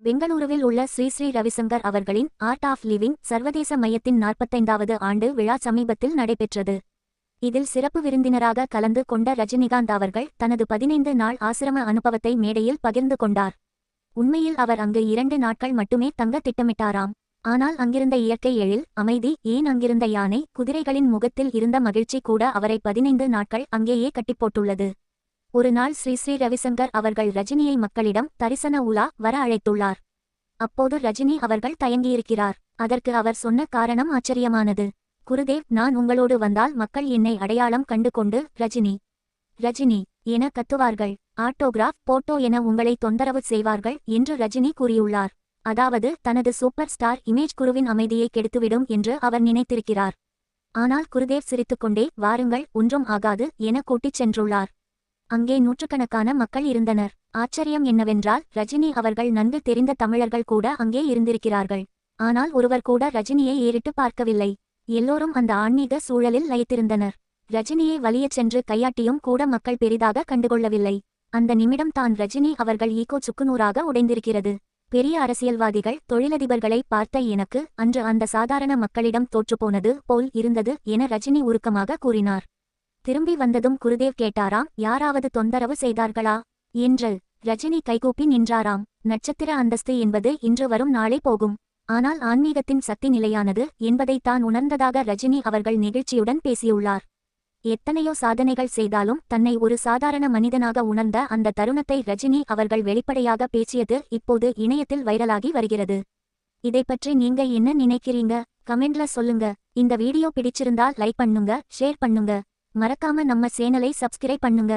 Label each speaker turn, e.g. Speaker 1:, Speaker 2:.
Speaker 1: பெங்களூருவில் உள்ள ஸ்ரீ ஸ்ரீ ரவிசங்கர் அவர்களின் ஆர்ட் ஆஃப் லிவிங் சர்வதேச மையத்தின் 45வது ஆண்டு விழா சமீபத்தில் நடைபெற்றது. இதில் சிறப்பு விருந்தினராக கலந்து கொண்ட ரஜினிகாந்த் அவர்கள் தனது 15 நாள் ஆசிரம அனுபவத்தை மேடையில் பகிர்ந்து கொண்டார். உண்மையில் அவர் அங்கு 2 நாட்கள் மட்டுமே தங்க திட்டமிட்டாராம். ஆனால் அங்கிருந்த இயற்கை எழில், அமைதி, ஏன் அங்கிருந்த யானை, குதிரைகளின் முகத்தில் இருந்த மகிழ்ச்சி கூட அவரை 15 நாட்கள் அங்கேயே கட்டிப்போட்டுள்ளது. ஒரு நாள் ஸ்ரீ ஸ்ரீ ரவிசங்கர் அவர்கள் ரஜினியை மக்களிடம் தரிசன உலா வர அழைத்துள்ளார். அப்போது ரஜினி அவர்கள் தயங்கியிருக்கிறார். அதற்கு அவர் சொன்ன காரணம் ஆச்சரியமானது. குருதேவ், நான் உங்களோடு வந்தால் மக்கள் என்னை அடையாளம் கண்டு கொண்டு ரஜினி ரஜினி என கத்துவார்கள். ஆட்டோகிராஃப், போட்டோ என உங்களை தொந்தரவு செய்வார்கள் என்று ரஜினி கூறியுள்ளார். அதாவது தனது சூப்பர் ஸ்டார் இமேஜ் குருவின் அமைதியை கெடுத்துவிடும் என்று அவர் நினைத்திருக்கிறார். ஆனால் குருதேவ் சிரித்துக்கொண்டே வாருங்கள், ஒன்றும் ஆகாது என கூட்டிச் சென்றுள்ளார். அங்கே நூற்றுக்கணக்கான மக்கள் இருந்தனர். ஆச்சரியம் என்னவென்றால் ரஜினி அவர்கள் நன்கு தெரிந்த தமிழர்கள் கூட அங்கே இருந்திருக்கிறார்கள். ஆனால் ஒருவர் கூட ரஜினியை ஏறிட்டு பார்க்கவில்லை. எல்லோரும் அந்த ஆன்மீக சூழலில் லயித்திருந்தனர். ரஜினியை வலியச் சென்று கையாட்டியும் கூட மக்கள் பெரிதாக கண்டுகொள்ளவில்லை. அந்த நிமிடம் தான் ரஜினி அவர்கள் ஈகோ சுக்குநூறாக உடைந்திருக்கிறது. பெரிய அரசியல்வாதிகள், தொழிலதிபர்களை பார்த்த எனக்கு அன்று அந்த சாதாரண மக்களிடம் தோற்றுப்போனது போல் இருந்தது என ரஜினி உருக்கமாக கூறினார். திரும்பி வந்ததும் குருதேவ் கேட்டாராம், யாராவது தொந்தரவு செய்தார்களா என்று. ரஜினி கைகூப்பி நின்றாராம். நட்சத்திர அந்தஸ்து என்பது இன்று வரும் நாளை போகும். ஆனால் ஆன்மீகத்தின் சக்தி நிலையானது என்பதை தான் உணர்ந்ததாக ரஜினி அவர்கள் நெகிழ்ச்சியுடன் பேசியுள்ளார். எத்தனையோ சாதனைகள் செய்தாலும் தன்னை ஒரு சாதாரண மனிதனாக உணர்ந்த அந்த தருணத்தை ரஜினி அவர்கள் வெளிப்படையாக பேசியது இப்போது இணையத்தில் வைரலாகி வருகிறது. இதை பற்றி நீங்க என்ன நினைக்கிறீங்க? கமெண்ட்ல சொல்லுங்க. இந்த வீடியோ பிடிச்சிருந்தா லைக் பண்ணுங்க, ஷேர் பண்ணுங்க. மறக்காம நம்ம சேனலை சப்ஸ்கிரைப் பண்ணுங்க.